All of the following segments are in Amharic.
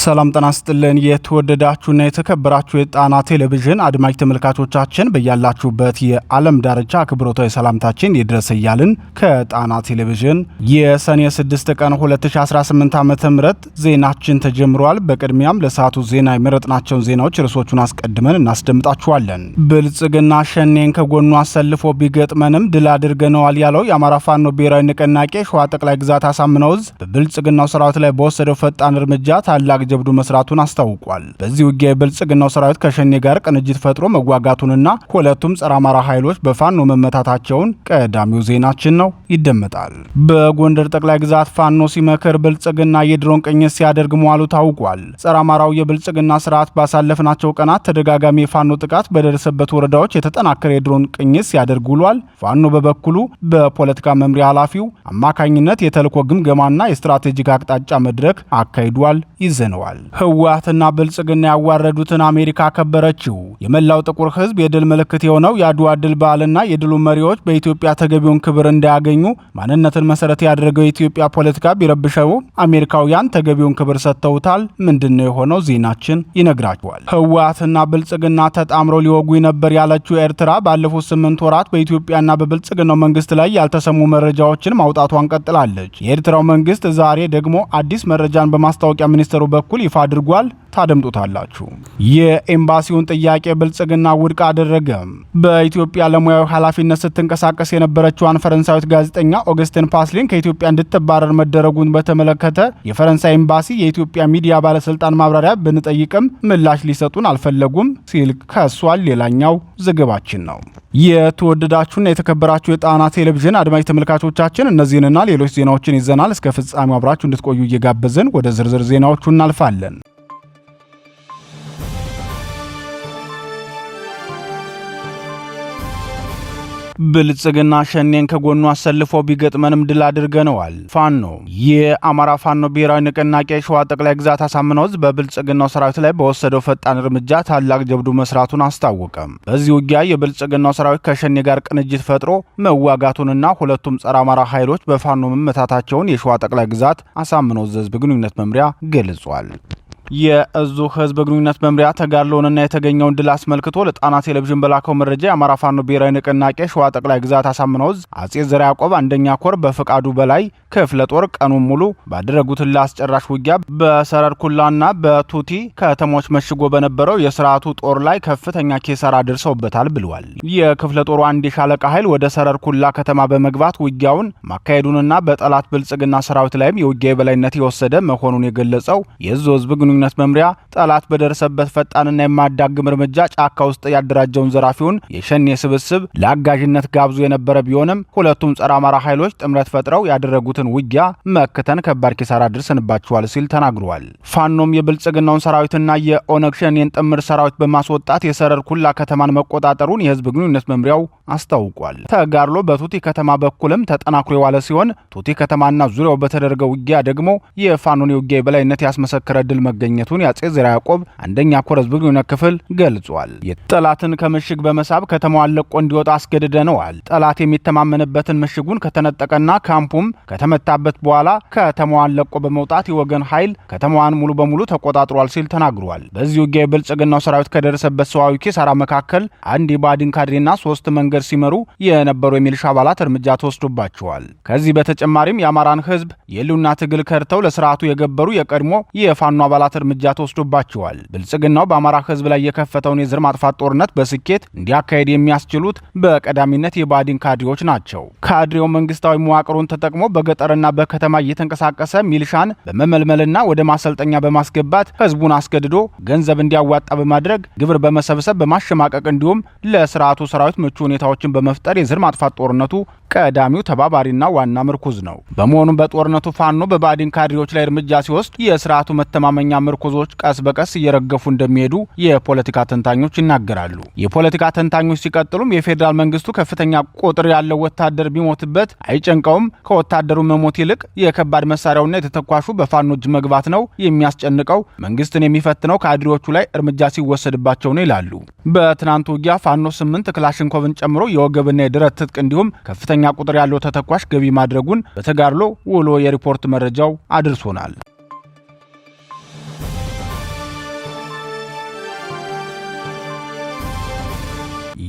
ሰላም ጤና ይስጥልን የተወደዳችሁና የተከበራችሁ የጣና ቴሌቪዥን አድማጭ ተመልካቾቻችን በያላችሁበት የዓለም ዳርቻ አክብሮታዊ ሰላምታችን ይድረስ እያልን ከጣና ቴሌቪዥን የሰኔ 6 ቀን 2018 ዓ.ም ዜናችን ተጀምሯል። በቅድሚያም ለሰዓቱ ዜና የመረጥናቸውን ዜናዎች ርዕሶቹን አስቀድመን እናስደምጣችኋለን። ብልጽግና ሸኔን ከጎኑ አሰልፎ ቢገጥመንም ድል አድርገነዋል ያለው የአማራ ፋኖ ብሔራዊ ንቅናቄ ሸዋ ጠቅላይ ግዛት አሳምነው ዕዝ በብልጽግናው ሰራዊት ላይ በወሰደው ፈጣን እርምጃ ታላቅ ጀብዱ መስራቱን አስታውቋል። በዚህ ውጊያ የብልጽግናው ሰራዊት ከሸኔ ጋር ቅንጅት ፈጥሮ መዋጋቱንና ሁለቱም ጸረ አማራ ኃይሎች በፋኖ መመታታቸውን ቀዳሚው ዜናችን ነው፣ ይደመጣል። በጎንደር ጠቅላይ ግዛት ፋኖ ሲመክር ብልጽግና የድሮን ቅኝት ሲያደርግ መዋሉ ታውቋል። ጸረ አማራው የብልጽግና ስርዓት ባሳለፍናቸው ቀናት ተደጋጋሚ የፋኖ ጥቃት በደረሰበት ወረዳዎች የተጠናከረ የድሮን ቅኝት ሲያደርግ ውሏል። ፋኖ በበኩሉ በፖለቲካ መምሪያ ኃላፊው አማካኝነት የተልዕኮ ግምገማና የስትራቴጂክ አቅጣጫ መድረክ አካሂዷል። ይዘነዋል። ህወሓትና ብልጽግና ያዋረዱትን አሜሪካ አከበረችው። የመላው ጥቁር ህዝብ የድል ምልክት የሆነው የአድዋ ድል በዓልና የድሉ መሪዎች በኢትዮጵያ ተገቢውን ክብር እንዳያገኙ ማንነትን መሰረት ያደረገው የኢትዮጵያ ፖለቲካ ቢረብሸው አሜሪካውያን ተገቢውን ክብር ሰጥተውታል። ምንድነው የሆነው? ዜናችን ይነግራችኋል። ህወሓትና ብልጽግና ተጣምረው ሊወጉኝ ነበር ያለችው ኤርትራ ባለፉት 8 ወራት በኢትዮጵያና በብልጽግናው መንግስት ላይ ያልተሰሙ መረጃዎችን ማውጣቷን ቀጥላለች። የኤርትራው መንግስት ዛሬ ደግሞ አዲስ መረጃን በማስታወቂያ ሚኒስትሩ በኩል ይፋ አድርጓል። ታደምጡታላችሁ። የኤምባሲውን ጥያቄ ብልጽግና ውድቅ አደረገ። በኢትዮጵያ ለሙያዊ ኃላፊነት ስትንቀሳቀስ የነበረችዋን ፈረንሳዊት ጋዜጠኛ ኦገስቲን ፓስሊን ከኢትዮጵያ እንድትባረር መደረጉን በተመለከተ የፈረንሳይ ኤምባሲ የኢትዮጵያ ሚዲያ ባለስልጣን ማብራሪያ ብንጠይቅም ምላሽ ሊሰጡን አልፈለጉም ሲል ከሷል። ሌላኛው ዘገባችን ነው። የተወደዳችሁና የተከበራችሁ የጣና ቴሌቪዥን አድማጭ ተመልካቾቻችን እነዚህንና ሌሎች ዜናዎችን ይዘናል። እስከ ፍጻሜው አብራችሁ እንድትቆዩ እየጋበዝን ወደ ዝርዝር ዜናዎቹ እናልፋለን። ብልጽግና ሸኔን ከጎኑ አሰልፎ ቢገጥመንም ድል አድርገነዋል። ፋኖ የአማራ ፋኖ ብሔራዊ ንቅናቄ ሸዋ ጠቅላይ ግዛት አሳምነው ዕዝ በብልጽግናው ሰራዊት ላይ በወሰደው ፈጣን እርምጃ ታላቅ ጀብዱ መስራቱን አስታወቀ። በዚህ ውጊያ የብልጽግናው ሰራዊት ከሸኔ ጋር ቅንጅት ፈጥሮ መዋጋቱንና ሁለቱም ጸረ አማራ ኃይሎች በፋኖ መመታታቸውን የሸዋ ጠቅላይ ግዛት አሳምነው ዕዝ ህዝብ ግንኙነት መምሪያ ገልጿል። የእዙ ህዝብ ግንኙነት መምሪያ ተጋድሎውንና የተገኘውን ድል አስመልክቶ ለጣና ቴሌቪዥን በላከው መረጃ የአማራ ፋኖ ብሔራዊ ንቅናቄ ሸዋ ጠቅላይ ግዛት አሳምነው ዕዝ አጼ ዘርዓ ያዕቆብ አንደኛ ኮር በፍቃዱ በላይ ክፍለ ጦር ቀኑን ሙሉ ባደረጉት ለአስጨራሽ ውጊያ በሰረር ኩላና በቱቲ ከተሞች መሽጎ በነበረው የስርዓቱ ጦር ላይ ከፍተኛ ኪሳራ አድርሰውበታል ብለዋል። የክፍለ ጦሩ አንድ የሻለቃ ኃይል ወደ ሰረር ኩላ ከተማ በመግባት ውጊያውን ማካሄዱንና በጠላት ብልጽግና ሰራዊት ላይም የውጊያ የበላይነት የወሰደ መሆኑን የገለጸው የእዙ ህዝብ ግንኙነት መምሪያ ጠላት በደረሰበት ፈጣንና የማያዳግም እርምጃ ጫካ ውስጥ ያደራጀውን ዘራፊውን የሸኔ ስብስብ ለአጋዥነት ጋብዞ የነበረ ቢሆንም ሁለቱም ጸረ አማራ ኃይሎች ጥምረት ፈጥረው ያደረጉትን ውጊያ መክተን ከባድ ኪሳራ አድርሰንባቸዋል ሲል ተናግሯል። ፋኖም የብልጽግናውን ሰራዊትና የኦነግ ሸኔን ጥምር ሰራዊት በማስወጣት የሰረር ኩላ ከተማን መቆጣጠሩን የህዝብ ግንኙነት መምሪያው አስታውቋል። ተጋድሎ በቱቲ ከተማ በኩልም ተጠናክሮ የዋለ ሲሆን ቱቲ ከተማና ዙሪያው በተደረገው ውጊያ ደግሞ የፋኖን የውጊያ የበላይነት ያስመሰከረ ድል መገኘቱን የአጼ ዘርዓ ያዕቆብ አንደኛ ኮር ህዝብ ግንኙነት ክፍል ገልጿል። ጠላትን ከምሽግ በመሳብ ከተማዋን ለቆ እንዲወጣ አስገድደነዋል። ጠላት የሚተማመንበትን ምሽጉን ከተነጠቀና ካምፑም ከተመታበት በኋላ ከተማዋን ለቆ በመውጣት የወገን ኃይል ከተማዋን ሙሉ በሙሉ ተቆጣጥሯል ሲል ተናግሯል። በዚህ ውጊያ የብልጽግናው ሰራዊት ከደረሰበት ሰዋዊ ኪሳራ መካከል አንድ የባዲን ካድሬና 3 መንገድ ሲመሩ የነበሩ የሚሊሻ አባላት እርምጃ ተወስዶባቸዋል። ከዚህ በተጨማሪም የአማራን ህዝብ የህልውና ትግል ከርተው ለስርዓቱ የገበሩ የቀድሞ የፋኖ አባላት እርምጃ ተወስዶባቸዋል። ብልጽግናው በአማራ ህዝብ ላይ የከፈተውን የዘር ማጥፋት ጦርነት በስኬት እንዲያካሄድ የሚያስችሉት በቀዳሚነት የባዲን ካድሬዎች ናቸው። ካድሬው መንግስታዊ መዋቅሩን ተጠቅሞ በገጠርና በከተማ እየተንቀሳቀሰ ሚሊሻን በመመልመልና ወደ ማሰልጠኛ በማስገባት ህዝቡን አስገድዶ ገንዘብ እንዲያዋጣ በማድረግ ግብር በመሰብሰብ በማሸማቀቅ እንዲሁም ለስርዓቱ ሰራዊት ምቹ ሁኔታዎችን በመፍጠር የዘር ማጥፋት ጦርነቱ ቀዳሚው ተባባሪና ዋና ምርኩዝ ነው። በመሆኑም በጦርነቱ ፋኖ በባዲን ካድሬዎች ላይ እርምጃ ሲወስድ የስርዓቱ መተማመኛ ምርኩዞች ቀስ በቀስ እየረገፉ እንደሚሄዱ የፖለቲካ ተንታኞች ይናገራሉ። የፖለቲካ ተንታኞች ሲቀጥሉም የፌዴራል መንግስቱ ከፍተኛ ቁጥር ያለው ወታደር ቢሞትበት አይጨንቀውም። ከወታደሩ መሞት ይልቅ የከባድ መሳሪያውና የተተኳሹ በፋኖ እጅ መግባት ነው የሚያስጨንቀው። መንግስትን የሚፈትነው ካድሬዎቹ ላይ እርምጃ ሲወሰድባቸው ነው ይላሉ። በትናንቱ ውጊያ ፋኖ 8 ክላሽንኮቭን ጨምሮ የወገብና የድረት ትጥቅ እንዲሁም ከፍተኛ ቁጥር ያለው ተተኳሽ ገቢ ማድረጉን በተጋድሎ ውሎ የሪፖርት መረጃው አድርሶናል።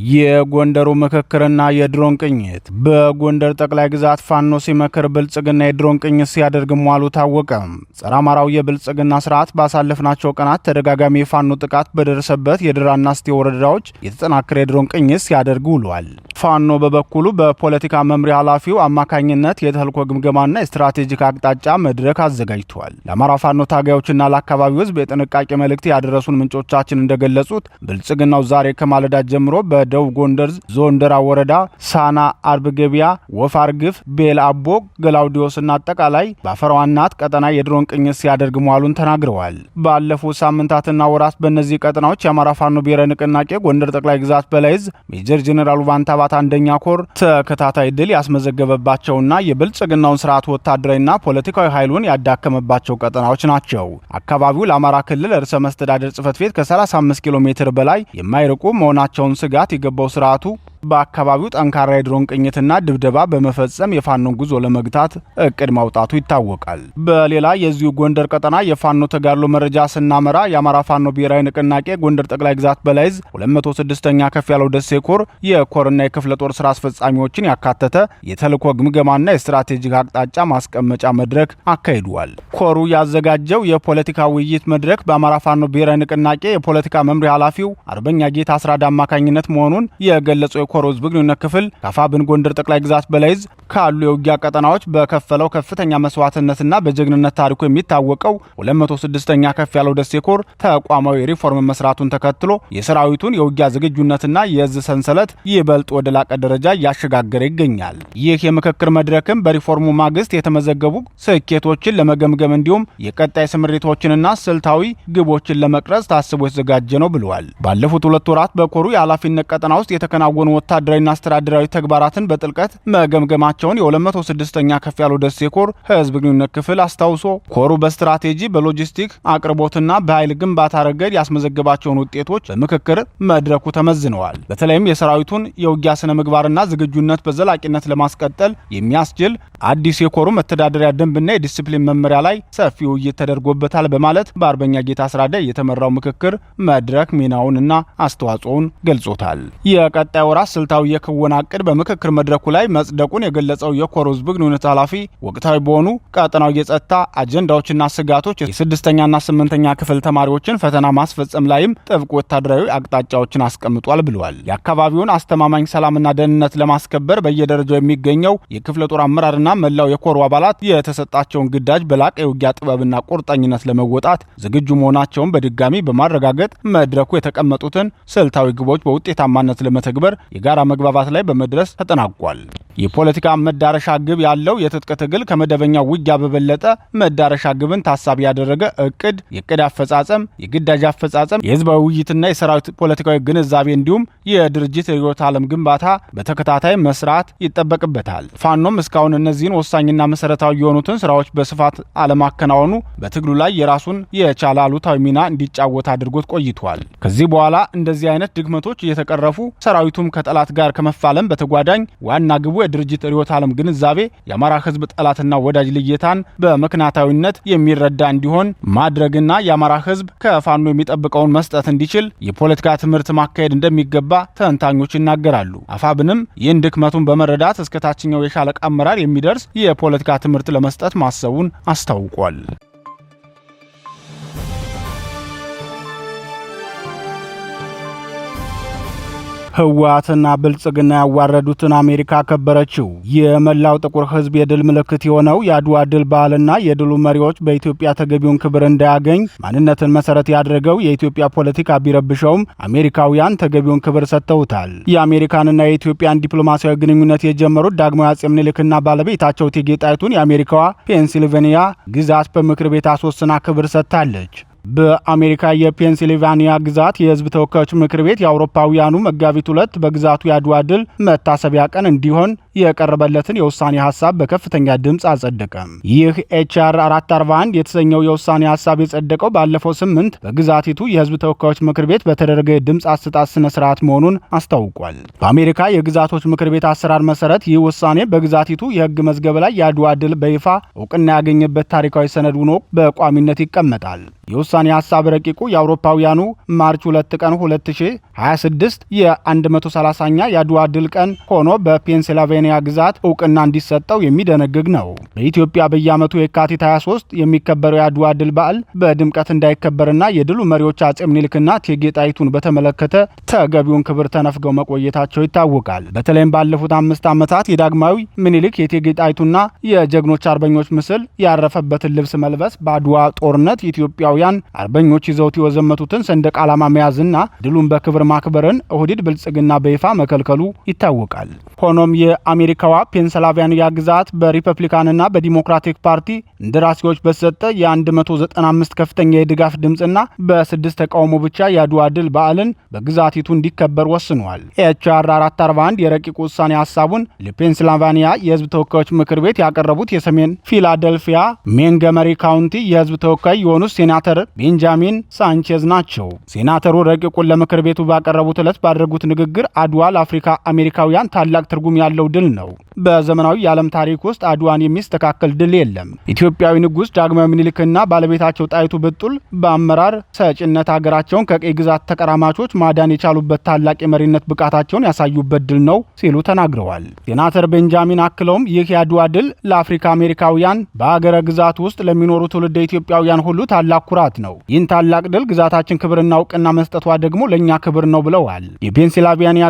የጎንደሩ ምክክርና የድሮን ቅኝት። በጎንደር ጠቅላይ ግዛት ፋኖ ሲመክር ብልጽግና የድሮን ቅኝት ሲያደርግ መዋሉ ታወቀ። ጸረ አማራው የብልጽግና ስርዓት ባሳለፍናቸው ቀናት ተደጋጋሚ የፋኖ ጥቃት በደረሰበት የድራና እስቴ ወረዳዎች የተጠናከረ የድሮን ቅኝት ሲያደርግ ውሏል። ፋኖ በበኩሉ በፖለቲካ መምሪያ ኃላፊው አማካኝነት የተልኮ ግምገማና የስትራቴጂክ አቅጣጫ መድረክ አዘጋጅቷል። ለአማራ ፋኖ ታጋዮችና ለአካባቢው ሕዝብ የጥንቃቄ መልእክት ያደረሱን ምንጮቻችን እንደገለጹት ብልጽግናው ዛሬ ከማለዳ ጀምሮ በደቡብ ጎንደር ዞን ደራ ወረዳ ሳና፣ አርብ ገበያ፣ ወፋር ግፍ፣ ቤል አቦ፣ ገላውዲዮስና አጠቃላይ በአፈራዋናት ቀጠና የድሮን ቅኝት ሲያደርግ መዋሉን ተናግረዋል። ባለፉት ሳምንታትና ወራት በእነዚህ ቀጠናዎች የአማራ ፋኖ ብሔራዊ ንቅናቄ ጎንደር ጠቅላይ ግዛት በላይ ዕዝ ሜጀር ጄኔራል ባንታ አንደኛ ኮር ተከታታይ ድል ያስመዘገበባቸውና የብልጽግናውን ስርዓት ወታደራዊና ፖለቲካዊ ኃይሉን ያዳከመባቸው ቀጠናዎች ናቸው። አካባቢው ለአማራ ክልል ርዕሰ መስተዳደር ጽሕፈት ቤት ከ35 ኪሎ ሜትር በላይ የማይርቁ መሆናቸውን ስጋት የገባው ስርዓቱ በአካባቢው ጠንካራ የድሮን ቅኝትና ድብደባ በመፈጸም የፋኖን ጉዞ ለመግታት እቅድ ማውጣቱ ይታወቃል። በሌላ የዚሁ ጎንደር ቀጠና የፋኖ ተጋድሎ መረጃ ስናመራ የአማራ ፋኖ ብሔራዊ ንቅናቄ ጎንደር ጠቅላይ ግዛት በላይ ዕዝ 206ኛ ከፍ ያለው ደሴ ኮር የኮርና የክፍለ ጦር ስራ አስፈጻሚዎችን ያካተተ የተልዕኮ ግምገማና የስትራቴጂክ አቅጣጫ ማስቀመጫ መድረክ አካሂዷል። ኮሩ ያዘጋጀው የፖለቲካ ውይይት መድረክ በአማራ ፋኖ ብሔራዊ ንቅናቄ የፖለቲካ መምሪያ ኃላፊው አርበኛ ጌታ አስራዳ አማካኝነት መሆኑን የገለጸው የኮር ሕዝብ ግንኙነት ክፍል ካፋብን ጎንደር ጠቅላይ ግዛት በላይ ዕዝ ካሉ የውጊያ ቀጠናዎች በከፈለው ከፍተኛ መስዋዕትነትና በጀግንነት ታሪኩ የሚታወቀው 206ኛ ከፍ ያለው ደሴ ኮር ተቋማዊ ሪፎርም መስራቱን ተከትሎ የሰራዊቱን የውጊያ ዝግጁነትና የዕዝ ሰንሰለት ይበልጥ ወደ ላቀ ደረጃ እያሸጋገረ ይገኛል። ይህ የምክክር መድረክም በሪፎርሙ ማግስት የተመዘገቡ ስኬቶችን ለመገምገም እንዲሁም የቀጣይ ስምሪቶችንና ስልታዊ ግቦችን ለመቅረጽ ታስቦ የተዘጋጀ ነው ብለዋል። ባለፉት 2 ወራት በኮሩ የኃላፊነት ቀጠና ውስጥ የተከናወኑ ወታደራዊና አስተዳደራዊ ተግባራትን በጥልቀት መገምገማቸውን የ206ኛ ከፍ ያለው ደሴ ኮር ህዝብ ግንኙነት ክፍል አስታውሶ ኮሩ በስትራቴጂ በሎጂስቲክ አቅርቦትና በኃይል ግንባታ ረገድ ያስመዘገባቸውን ውጤቶች በምክክር መድረኩ ተመዝነዋል። በተለይም የሰራዊቱን የውጊያ ስነ ምግባርና ዝግጁነት በዘላቂነት ለማስቀጠል የሚያስችል አዲስ የኮሩ መተዳደሪያ ደንብና የዲሲፕሊን መመሪያ ላይ ሰፊ ውይይት ተደርጎበታል በማለት በአርበኛ ጌታ አስራዳ የተመራው ምክክር መድረክ ሚናውንና አስተዋጽኦውን ገልጾታል። የቀጣይ ወራት ስልታዊ የክወና እቅድ በምክክር መድረኩ ላይ መጽደቁን የገለጸው የኮር ሕዝብ ግንኙነት ኃላፊ ወቅታዊ በሆኑ ቀጠናው የጸጥታ አጀንዳዎችና ስጋቶች የ6ኛና 8ኛ ክፍል ተማሪዎችን ፈተና ማስፈጸም ላይም ጥብቅ ወታደራዊ አቅጣጫዎችን አስቀምጧል ብለዋል። የአካባቢውን አስተማማኝ ሰላምና ደህንነት ለማስከበር በየደረጃው የሚገኘው የክፍለ ጦር አመራርና መላው የኮሩ አባላት የተሰጣቸውን ግዳጅ በላቀ የውጊያ ጥበብና ቁርጠኝነት ለመወጣት ዝግጁ መሆናቸውን በድጋሚ በማረጋገጥ መድረኩ የተቀመጡትን ስልታዊ ግቦች በውጤታማነት ለመተግበር የጋራ መግባባት ላይ በመድረስ ተጠናቋል። የፖለቲካ መዳረሻ ግብ ያለው የትጥቅ ትግል ከመደበኛ ውጊያ በበለጠ መዳረሻ ግብን ታሳቢ ያደረገ እቅድ፣ የእቅድ አፈጻጸም፣ የግዳጅ አፈጻጸም፣ የህዝባዊ ውይይትና የሰራዊት ፖለቲካዊ ግንዛቤ እንዲሁም የድርጅት ርዕዮተ ዓለም ግንባታ በተከታታይ መስራት ይጠበቅበታል። ፋኖም እስካሁን እነዚህን ወሳኝና መሰረታዊ የሆኑትን ስራዎች በስፋት አለማከናወኑ በትግሉ ላይ የራሱን የቻለ አሉታዊ ሚና እንዲጫወት አድርጎት ቆይቷል። ከዚህ በኋላ እንደዚህ አይነት ድክመቶች እየተቀረፉ ሰራዊቱም ከጠላት ጋር ከመፋለም በተጓዳኝ ዋና ግቡ የድርጅት ርዕዮተ ዓለም ግንዛቤ የአማራ ህዝብ ጠላትና ወዳጅ ልየታን በምክንያታዊነት የሚረዳ እንዲሆን ማድረግና የአማራ ህዝብ ከፋኖ የሚጠብቀውን መስጠት እንዲችል የፖለቲካ ትምህርት ማካሄድ እንደሚገባ ተንታኞች ይናገራሉ። አፋብንም ይህን ድክመቱን በመረዳት እስከ ታችኛው የሻለቃ አመራር የሚደርስ የፖለቲካ ትምህርት ለመስጠት ማሰቡን አስታውቋል። ህወሓትና ብልጽግና ያዋረዱትን አሜሪካ አከበረችው። የመላው ጥቁር ህዝብ የድል ምልክት የሆነው የአድዋ ድል በዓልና የድሉ መሪዎች በኢትዮጵያ ተገቢውን ክብር እንዳያገኝ ማንነትን መሰረት ያደረገው የኢትዮጵያ ፖለቲካ ቢረብሸውም አሜሪካውያን ተገቢውን ክብር ሰጥተውታል። የአሜሪካንና የኢትዮጵያን ዲፕሎማሲያዊ ግንኙነት የጀመሩት ዳግማዊ አፄ ምኒልክና ባለቤታቸው እቴጌ ጣይቱን የአሜሪካዋ ፔንሲልቬኒያ ግዛት በምክር ቤት አስወስና ክብር ሰጥታለች። በአሜሪካ የፔንሲልቫኒያ ግዛት የህዝብ ተወካዮች ምክር ቤት የአውሮፓውያኑ መጋቢት 2 በግዛቱ የአድዋ ድል መታሰቢያ ቀን እንዲሆን የቀረበለትን የውሳኔ ሐሳብ በከፍተኛ ድምፅ አጸደቀ። ይህ ኤችአር 441 የተሰኘው የውሳኔ ሐሳብ የጸደቀው ባለፈው 8 በግዛቲቱ የህዝብ ተወካዮች ምክር ቤት በተደረገ የድምፅ አሰጣጥ ስነ ስርዓት መሆኑን አስታውቋል። በአሜሪካ የግዛቶች ምክር ቤት አሰራር መሰረት ይህ ውሳኔ በግዛቲቱ የህግ መዝገብ ላይ የአድዋ ድል በይፋ እውቅና ያገኘበት ታሪካዊ ሰነድ ሆኖ በቋሚነት ይቀመጣል። የውሳኔ ሐሳብ ረቂቁ የአውሮፓውያኑ ማርች 2 ቀን 2026 የ130ኛ የአድዋ ድል ቀን ሆኖ በፔንሲልቫኒያ ግዛት እውቅና እንዲሰጠው የሚደነግግ ነው። በኢትዮጵያ በየዓመቱ የካቲት 23 የሚከበረው የአድዋ ድል በዓል በድምቀት እንዳይከበርና የድሉ መሪዎች አጼ ምኒልክና እቴጌ ጣይቱን በተመለከተ ተገቢውን ክብር ተነፍገው መቆየታቸው ይታወቃል። በተለይም ባለፉት 5 ዓመታት የዳግማዊ ምኒልክ የእቴጌ ጣይቱና የጀግኖች አርበኞች ምስል ያረፈበትን ልብስ መልበስ፣ በአድዋ ጦርነት ኢትዮጵያውያን አርበኞች ይዘውት የዘመቱትን ሰንደቅ ዓላማ መያዝና ድሉን በክብር ማክበርን ኦህዴድ ብልጽግና በይፋ መከልከሉ ይታወቃል። ሆኖም የአሜሪካዋ ፔንሲልቫኒያ ግዛት በሪፐብሊካንና በዲሞክራቲክ ፓርቲ እንደራሴዎች በተሰጠ የ195 ከፍተኛ የድጋፍ ድምፅና በ6 ተቃውሞ ብቻ የአድዋ ድል በዓልን በግዛቲቱ እንዲከበር ወስኗል። ኤችአር 441 የረቂቅ ውሳኔ ሐሳቡን ለፔንሲልቫኒያ የህዝብ ተወካዮች ምክር ቤት ያቀረቡት የሰሜን ፊላደልፊያ ሜንገመሪ ካውንቲ የህዝብ ተወካይ የሆኑት ሴናተር ቤንጃሚን ሳንቼዝ ናቸው። ሴናተሩ ረቂቁን ለምክር ቤቱ ባቀረቡት ዕለት ባደረጉት ንግግር አድዋ ለአፍሪካ አሜሪካውያን ታላቅ ትርጉም ያለው ድል ነው። በዘመናዊ የዓለም ታሪክ ውስጥ አድዋን የሚስተካከል ድል የለም። ኢትዮጵያዊ ንጉሥ ዳግማዊ ምኒልክና ባለቤታቸው ጣይቱ ብጡል በአመራር ሰጭነት ሀገራቸውን ከቀይ ግዛት ተቀራማቾች ማዳን የቻሉበት ታላቅ የመሪነት ብቃታቸውን ያሳዩበት ድል ነው ሲሉ ተናግረዋል። ሴናተር ቤንጃሚን አክለውም ይህ የአድዋ ድል ለአፍሪካ አሜሪካውያን በሀገረ ግዛት ውስጥ ለሚኖሩ ትውልደ ኢትዮጵያውያን ሁሉ ታላቅ ኩራት ነው። ይህን ታላቅ ድል ግዛታችን ክብርና እውቅና መስጠቷ ደግሞ ለእኛ ክብር ነው ብለዋል። የፔንሲልቫኒያ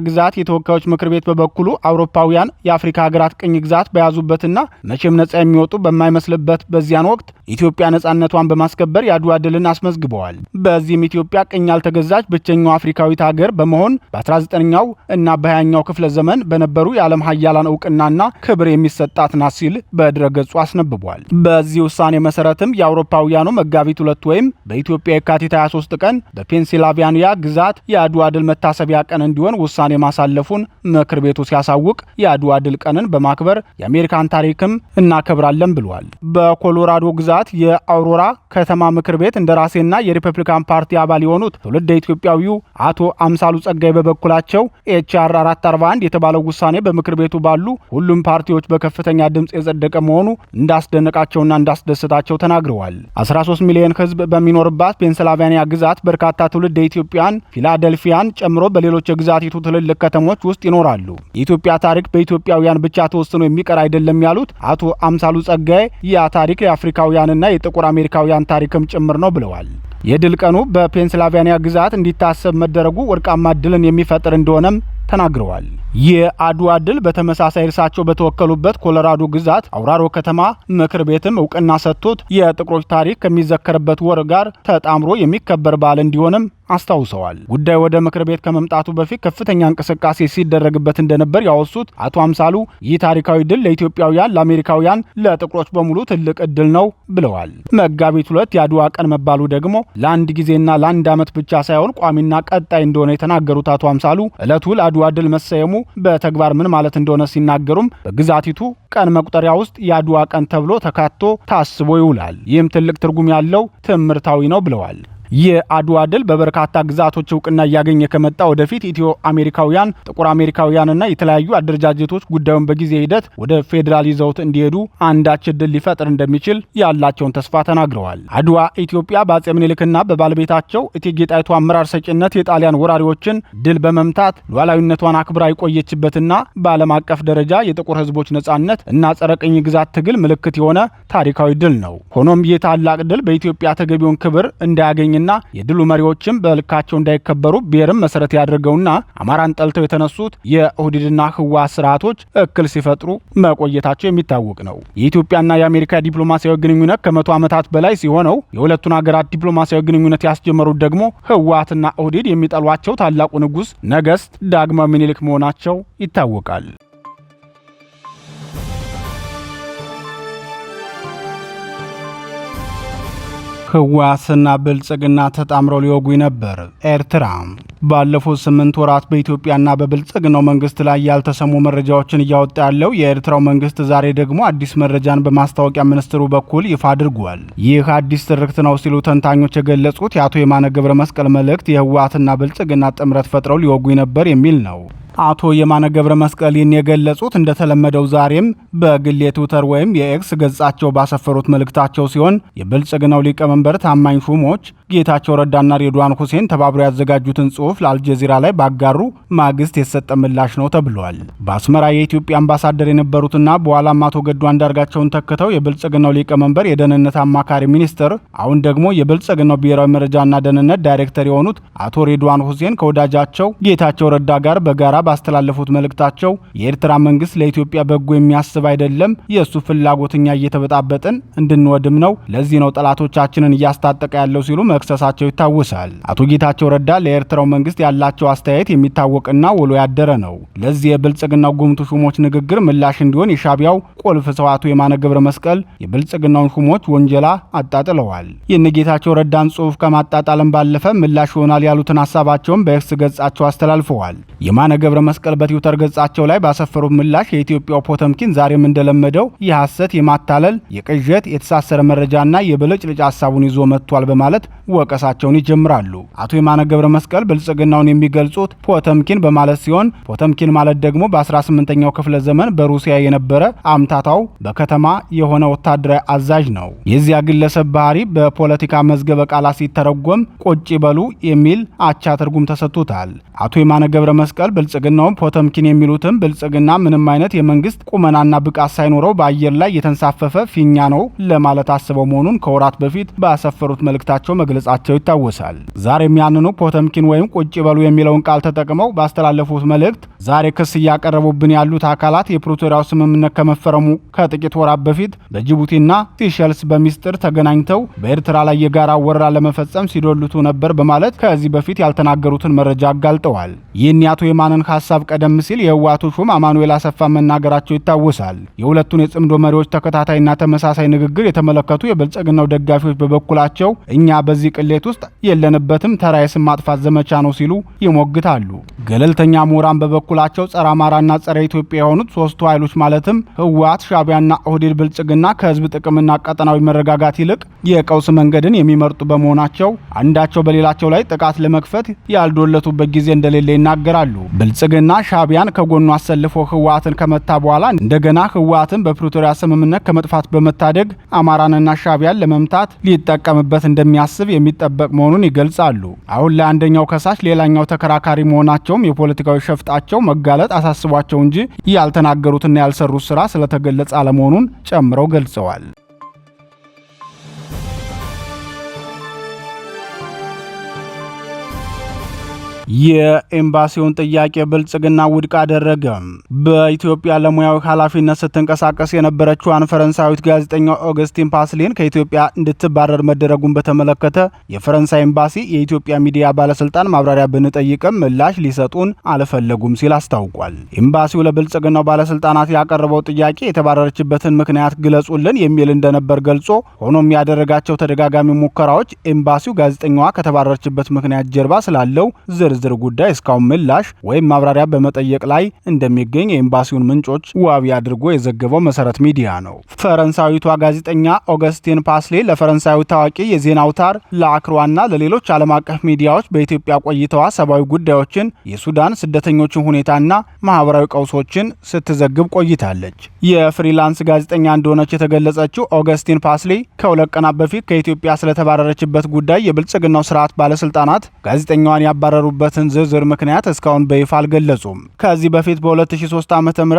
ግዛት የተወካዮች ምክር ቤት በበኩሉ አውሮፓውያን የአፍሪካ ሀገራት ቅኝ ግዛት በያዙበትና መቼም ነጻ የሚወጡ በማይመስልበት በዚያን ወቅት ኢትዮጵያ ነጻነቷን በማስከበር የአድዋ ድልን አስመዝግበዋል። በዚህም ኢትዮጵያ ቅኝ ያልተገዛች ብቸኛው አፍሪካዊት ሀገር በመሆን በ19ኛው እና በ20ኛው ክፍለ ዘመን በነበሩ የዓለም ሀያላን እውቅናና ክብር የሚሰጣት ናት ሲል በድረገጹ አስነብቧል። በዚህ ውሳኔ መሰረትም የአውሮፓውያኑ መጋቢት 2 ወይም በኢትዮጵያ የካቲት 23 ቀን በፔንሲልቫኒያ ግዛት የአድዋ ድል መታሰቢያ ቀን እንዲሆን ውሳኔ ማሳለፉን ምክር ቤቱ ሲያሳውቅ የአድዋ ድል ቀንን በማክበር የአሜሪካን ታሪክም እናከብራለን ብሏል። በኮሎራዶ ግዛት የአውሮራ ከተማ ምክር ቤት እንደራሴና የሪፐብሊካን ፓርቲ አባል የሆኑት ትውልደ ኢትዮጵያዊው አቶ አምሳሉ ጸጋይ በበኩላቸው ኤችአር 441 የተባለው ውሳኔ በምክር ቤቱ ባሉ ሁሉም ፓርቲዎች በከፍተኛ ድምፅ የጸደቀ መሆኑ እንዳስደነቃቸውና እንዳስደሰታቸው ተናግረዋል። 13 ሚሊዮን ሕዝብ በሚኖርባት ፔንሲልቫኒያ ግዛት በርካታ ትውልደ ኢትዮጵያን ፊላደልፊያን ጨምሮ በሌሎች የግዛቲቱ ትልልቅ ከተሞች ውስጥ ይኖራሉ። የኢትዮጵያ ታሪክ በኢትዮጵያውያን ብቻ ተወስኖ የሚቀር አይደለም ያሉት አቶ አምሳሉ ጸጋይ ያ ታሪክ የአፍሪካውያንና የጥቁር አሜሪካውያን ታሪክም ጭምር ነው ብለዋል። የድል ቀኑ በፔንሲልቫኒያ ግዛት እንዲታሰብ መደረጉ ወርቃማ ድልን የሚፈጥር እንደሆነም ተናግረዋል። የአድዋ ድል በተመሳሳይ እርሳቸው በተወከሉበት ኮሎራዶ ግዛት አውራሮ ከተማ ምክር ቤትም እውቅና ሰጥቶት የጥቁሮች ታሪክ ከሚዘከርበት ወር ጋር ተጣምሮ የሚከበር በዓል እንዲሆንም አስታውሰዋል። ጉዳዩ ወደ ምክር ቤት ከመምጣቱ በፊት ከፍተኛ እንቅስቃሴ ሲደረግበት እንደነበር ያወሱት አቶ አምሳሉ ይህ ታሪካዊ ድል ለኢትዮጵያውያን፣ ለአሜሪካውያን፣ ለጥቁሮች በሙሉ ትልቅ እድል ነው ብለዋል። መጋቢት 2 የአድዋ ቀን መባሉ ደግሞ ለአንድ ጊዜና ለአንድ ዓመት ብቻ ሳይሆን ቋሚና ቀጣይ እንደሆነ የተናገሩት አቶ አምሳሉ ዕለቱ ለአድዋ ድል መሰየሙ በተግባር ምን ማለት እንደሆነ ሲናገሩም በግዛቲቱ ቀን መቁጠሪያ ውስጥ የአድዋ ቀን ተብሎ ተካቶ ታስቦ ይውላል። ይህም ትልቅ ትርጉም ያለው ትምህርታዊ ነው ብለዋል። የአድዋ ድል በበርካታ ግዛቶች እውቅና እያገኘ ከመጣ ወደፊት ኢትዮ አሜሪካውያን፣ ጥቁር አሜሪካውያንና የተለያዩ አደረጃጀቶች ጉዳዩን በጊዜ ሂደት ወደ ፌዴራል ይዘውት እንዲሄዱ አንዳች ዕድል ሊፈጥር እንደሚችል ያላቸውን ተስፋ ተናግረዋል። አድዋ ኢትዮጵያ በአጼ ምኒልክና በባለቤታቸው እቴጌ ጣይቱ አመራር ሰጭነት የጣሊያን ወራሪዎችን ድል በመምታት ሉዓላዊነቷን አክብራ የቆየችበትና በዓለም አቀፍ ደረጃ የጥቁር ሕዝቦች ነጻነት እና ጸረ ቅኝ ግዛት ትግል ምልክት የሆነ ታሪካዊ ድል ነው። ሆኖም ይህ ታላቅ ድል በኢትዮጵያ ተገቢውን ክብር እንዳያገኝ ና የድሉ መሪዎችም በልካቸው እንዳይከበሩ ብሔርን መሰረት ያደርገውና አማራን ጠልተው የተነሱት የኦህዴድና ህወሓት ስርዓቶች እክል ሲፈጥሩ መቆየታቸው የሚታወቅ ነው። የኢትዮጵያና የአሜሪካ ዲፕሎማሲያዊ ግንኙነት ከ100 ዓመታት በላይ ሲሆነው የሁለቱን ሀገራት ዲፕሎማሲያዊ ግንኙነት ያስጀመሩት ደግሞ ህወሓትና ኦህዴድ የሚጠሏቸው ታላቁ ንጉሥ ነገስት ዳግማዊ ምኒልክ መሆናቸው ይታወቃል። ህወሓትና ብልጽግና ተጣምረው ሊወጉኝ ነበር። ኤርትራ ባለፉት 8 ወራት በኢትዮጵያና በብልጽግናው መንግስት ላይ ያልተሰሙ መረጃዎችን እያወጣ ያለው የኤርትራው መንግስት ዛሬ ደግሞ አዲስ መረጃን በማስታወቂያ ሚኒስትሩ በኩል ይፋ አድርጓል። ይህ አዲስ ትርክት ነው ሲሉ ተንታኞች የገለጹት የአቶ የማነ ገብረ መስቀል መልእክት የህወሓትና ብልጽግና ጥምረት ፈጥረው ሊወጉኝ ነበር የሚል ነው። አቶ የማነ ገብረ መስቀል ይህን የገለጹት እንደተለመደው ዛሬም በግል የትዊተር ወይም የኤክስ ገጻቸው ባሰፈሩት መልእክታቸው ሲሆን የብልጽግናው ሊቀመንበር ታማኝ ሹሞች ጌታቸው ረዳና ሬድዋን ሁሴን ተባብረው ያዘጋጁትን ጽሑፍ ለአልጀዚራ ላይ ባጋሩ ማግስት የተሰጠ ምላሽ ነው ተብሏል። በአስመራ የኢትዮጵያ አምባሳደር የነበሩትና በኋላም አቶ ገዱ አንዳርጋቸውን ተክተው የብልጽግናው ሊቀመንበር የደህንነት አማካሪ ሚኒስትር አሁን ደግሞ የብልጽግናው ብሔራዊ መረጃና ደህንነት ዳይሬክተር የሆኑት አቶ ሬድዋን ሁሴን ከወዳጃቸው ጌታቸው ረዳ ጋር በጋራ ባስተላለፉት መልእክታቸው የኤርትራ መንግስት ለኢትዮጵያ በጎ የሚያስብ አይደለም፣ የእሱ ፍላጎትኛ እየተበጣበጥን እንድንወድም ነው፣ ለዚህ ነው ጠላቶቻችንን እያስታጠቀ ያለው ሲሉ መክሰሳቸው ይታወሳል። አቶ ጌታቸው ረዳ ለኤርትራው መንግስት ያላቸው አስተያየት የሚታወቅና ውሎ ያደረ ነው። ለዚህ የብልጽግናው ጉምቱ ሹሞች ንግግር ምላሽ እንዲሆን የሻቢያው ቁልፍ ሰው አቶ የማነ ገብረ መስቀል የብልጽግናውን ሹሞች ወንጀላ አጣጥለዋል። የነ ጌታቸው ረዳን ጽሑፍ ከማጣጣልም ባለፈ ምላሽ ይሆናል ያሉትን ሀሳባቸውን በኤክስ ገጻቸው አስተላልፈዋል። የማነ ገብረ መስቀል በትዊተር ገጻቸው ላይ ባሰፈሩት ምላሽ የኢትዮጵያው ፖተምኪን ዛሬም እንደለመደው የሐሰት፣ የማታለል፣ የቅዠት፣ የተሳሰረ መረጃና የብልጭልጭ ሀሳቡን ይዞ መጥቷል በማለት ወቀሳቸውን ይጀምራሉ። አቶ የማነ ገብረ መስቀል ብልጽግናውን የሚገልጹት ፖተምኪን በማለት ሲሆን ፖተምኪን ማለት ደግሞ በ18ኛው ክፍለ ዘመን በሩሲያ የነበረ አምታታው በከተማ የሆነ ወታደራዊ አዛዥ ነው። የዚያ ግለሰብ ባህሪ በፖለቲካ መዝገበ ቃላት ሲተረጎም ቁጭ በሉ የሚል አቻ ትርጉም ተሰጥቶታል። አቶ የማነ ገብረ መስቀል ብልጽግናውን ፖተምኪን የሚሉትም ብልጽግና ምንም አይነት የመንግስት ቁመናና ብቃት ሳይኖረው በአየር ላይ የተንሳፈፈ ፊኛ ነው ለማለት አስበው መሆኑን ከወራት በፊት ባሰፈሩት መልእክታቸው መግለጻቸው ይታወሳል። ዛሬም ያንኑ ፖተምኪን ወይም ቁጭ በሉ የሚለውን ቃል ተጠቅመው ባስተላለፉት መልእክት ዛሬ ክስ እያቀረቡብን ያሉት አካላት የፕሪቶሪያው ስምምነት ከመፈረሙ ከጥቂት ወራት በፊት በጅቡቲና ሲሸልስ በሚስጥር ተገናኝተው በኤርትራ ላይ የጋራ ወረራ ለመፈጸም ሲዶልቱ ነበር በማለት ከዚህ በፊት ያልተናገሩትን መረጃ አጋልጠዋል። ይህን የአቶ የማነን ሀሳብ ቀደም ሲል የህወሓቱ ሹም አማኑኤል አሰፋ መናገራቸው ይታወሳል። የሁለቱን የጽምዶ መሪዎች ተከታታይና ተመሳሳይ ንግግር የተመለከቱ የብልጽግናው ደጋፊዎች በበኩላቸው እኛ በዚህ ቅሌት ውስጥ የለንበትም፣ ተራ የስም ማጥፋት ዘመቻ ነው ሲሉ ይሞግታሉ። ገለልተኛ ምሁራን በበኩላቸው ጸረ አማራና ጸረ ኢትዮጵያ የሆኑት ሶስቱ ኃይሎች ማለትም ህወሓት፣ ሻቢያና ኦህዴድ ብልጽግና ከህዝብ ጥቅምና ቀጠናዊ መረጋጋት ይልቅ የቀውስ መንገድን የሚመርጡ በመሆናቸው አንዳቸው በሌላቸው ላይ ጥቃት ለመክፈት ያልዶለቱበት ጊዜ እንደሌለ ይናገራሉ። ብልጽግና ሻቢያን ከጎኑ አሰልፎ ህወሓትን ከመታ በኋላ እንደገና ህወሓትን በፕሪቶሪያ ስምምነት ከመጥፋት በመታደግ አማራንና ሻቢያን ለመምታት ሊጠቀምበት እንደሚያስብ የሚጠበቅ መሆኑን ይገልጻሉ። አሁን ላይ አንደኛው ከሳሽ ሌላኛው ተከራካሪ መሆናቸውም የፖለቲካዊ ሸፍጣቸው መጋለጥ አሳስቧቸው እንጂ ያልተናገሩትና ያልሰሩት ስራ ስለተገለጸ አለመሆኑን ጨምረው ገልጸዋል። የኤምባሲውን ጥያቄ ብልጽግና ውድቅ አደረገ። በኢትዮጵያ ለሙያዊ ኃላፊነት ስትንቀሳቀስ የነበረችዋን ፈረንሳዊት ጋዜጠኛ ኦገስቲን ፓስሊን ከኢትዮጵያ እንድትባረር መደረጉን በተመለከተ የፈረንሳይ ኤምባሲ የኢትዮጵያ ሚዲያ ባለስልጣን ማብራሪያ ብንጠይቅም ምላሽ ሊሰጡን አልፈለጉም ሲል አስታውቋል። ኤምባሲው ለብልጽግናው ባለስልጣናት ያቀረበው ጥያቄ የተባረረችበትን ምክንያት ግለጹልን የሚል እንደነበር ገልጾ ሆኖም ያደረጋቸው ተደጋጋሚ ሙከራዎች ኤምባሲው ጋዜጠኛዋ ከተባረረችበት ምክንያት ጀርባ ስላለው ዝርዝር ጉዳይ እስካሁን ምላሽ ወይም ማብራሪያ በመጠየቅ ላይ እንደሚገኝ የኤምባሲውን ምንጮች ዋቢ አድርጎ የዘገበው መሰረት ሚዲያ ነው። ፈረንሳዊቷ ጋዜጠኛ ኦገስቲን ፓስሌ ለፈረንሳዊ ታዋቂ የዜና አውታር ለአክሯና ለሌሎች ዓለም አቀፍ ሚዲያዎች በኢትዮጵያ ቆይታዋ ሰብአዊ ጉዳዮችን፣ የሱዳን ስደተኞችን ሁኔታና ማህበራዊ ቀውሶችን ስትዘግብ ቆይታለች። የፍሪላንስ ጋዜጠኛ እንደሆነች የተገለጸችው ኦገስቲን ፓስሌ ከሁለት ቀናት በፊት ከኢትዮጵያ ስለተባረረችበት ጉዳይ የብልጽግናው ስርዓት ባለስልጣናት ጋዜጠኛዋን ያባረሩበት ዝርዝር ምክንያት እስካሁን በይፋ አልገለጹም። ከዚህ በፊት በ2003 ዓ.ም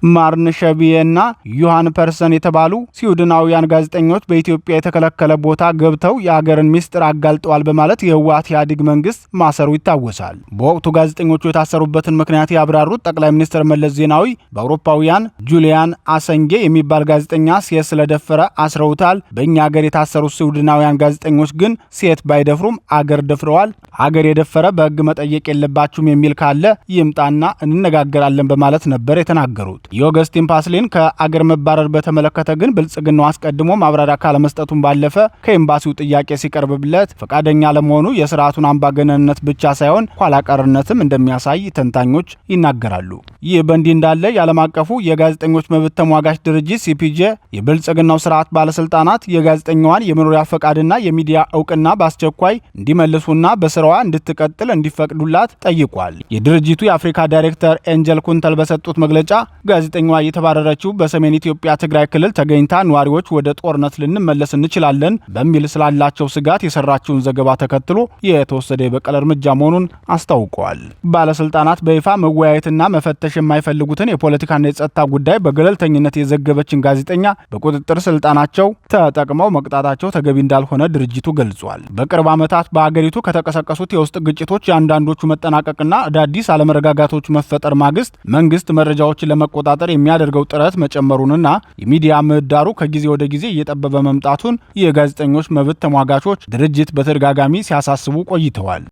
ማርን ሸቢዬና ዮሐን ፐርሰን የተባሉ ስዊድናውያን ጋዜጠኞች በኢትዮጵያ የተከለከለ ቦታ ገብተው የሀገርን ሚስጥር አጋልጠዋል በማለት የህወሓት ኢህአዴግ መንግስት ማሰሩ ይታወሳል። በወቅቱ ጋዜጠኞቹ የታሰሩበትን ምክንያት ያብራሩት ጠቅላይ ሚኒስትር መለስ ዜናዊ በአውሮፓውያን ጁሊያን አሰንጌ የሚባል ጋዜጠኛ ሴት ስለደፈረ አስረውታል፣ በእኛ ሀገር የታሰሩት ስዊድናውያን ጋዜጠኞች ግን ሴት ባይደፍሩም አገር ደፍረዋል፣ አገር የደፈረ በህግ መጠየቅ የለባችሁም የሚል ካለ ይምጣና እንነጋገራለን በማለት ነበር የተናገሩት። የኦገስቲን ፓስሊን ከአገር መባረር በተመለከተ ግን ብልጽግናው አስቀድሞ ማብራሪያ ካለመስጠቱን ባለፈ ከኤምባሲው ጥያቄ ሲቀርብለት ፈቃደኛ ለመሆኑ የስርዓቱን አምባገነንነት ብቻ ሳይሆን ኋላ ቀርነትም እንደሚያሳይ ተንታኞች ይናገራሉ። ይህ በእንዲህ እንዳለ የዓለም አቀፉ የጋዜጠኞች መብት ተሟጋች ድርጅት ሲፒጄ የብልጽግናው ስርዓት ባለስልጣናት የጋዜጠኛዋን የመኖሪያ ፈቃድና የሚዲያ እውቅና በአስቸኳይ እንዲመልሱና በስራዋ እንድትቀጥል እንዲፈቀድ እንዲፈቅዱላት ጠይቋል። የድርጅቱ የአፍሪካ ዳይሬክተር ኤንጀል ኩንተል በሰጡት መግለጫ ጋዜጠኛዋ የተባረረችው በሰሜን ኢትዮጵያ ትግራይ ክልል ተገኝታ ነዋሪዎች ወደ ጦርነት ልንመለስ እንችላለን በሚል ስላላቸው ስጋት የሰራችውን ዘገባ ተከትሎ የተወሰደ የበቀል እርምጃ መሆኑን አስታውቀዋል። ባለስልጣናት በይፋ መወያየትና መፈተሽ የማይፈልጉትን የፖለቲካና የጸጥታ ጉዳይ በገለልተኝነት የዘገበችን ጋዜጠኛ በቁጥጥር ስልጣናቸው ተጠቅመው መቅጣታቸው ተገቢ እንዳልሆነ ድርጅቱ ገልጿል። በቅርብ ዓመታት በአገሪቱ ከተቀሰቀሱት የውስጥ ግጭቶች የአንዳንዶቹ መጠናቀቅና አዳዲስ አለመረጋጋቶች መፈጠር ማግስት መንግስት መረጃዎችን ለመቆጣጠር የሚያደርገው ጥረት መጨመሩንና የሚዲያ ምህዳሩ ከጊዜ ወደ ጊዜ እየጠበበ መምጣቱን የጋዜጠኞች መብት ተሟጋቾች ድርጅት በተደጋጋሚ ሲያሳስቡ ቆይተዋል።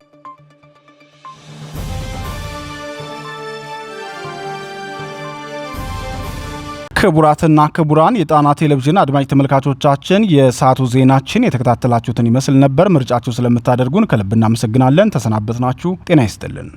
ክቡራትና ክቡራን የጣና ቴሌቪዥን አድማጭ ተመልካቾቻችን የሰዓቱ ዜናችን የተከታተላችሁትን ይመስል ነበር። ምርጫችሁ ስለምታደርጉን ከልብ እናመሰግናለን። ተሰናበትናችሁ። ጤና ይስጥልን።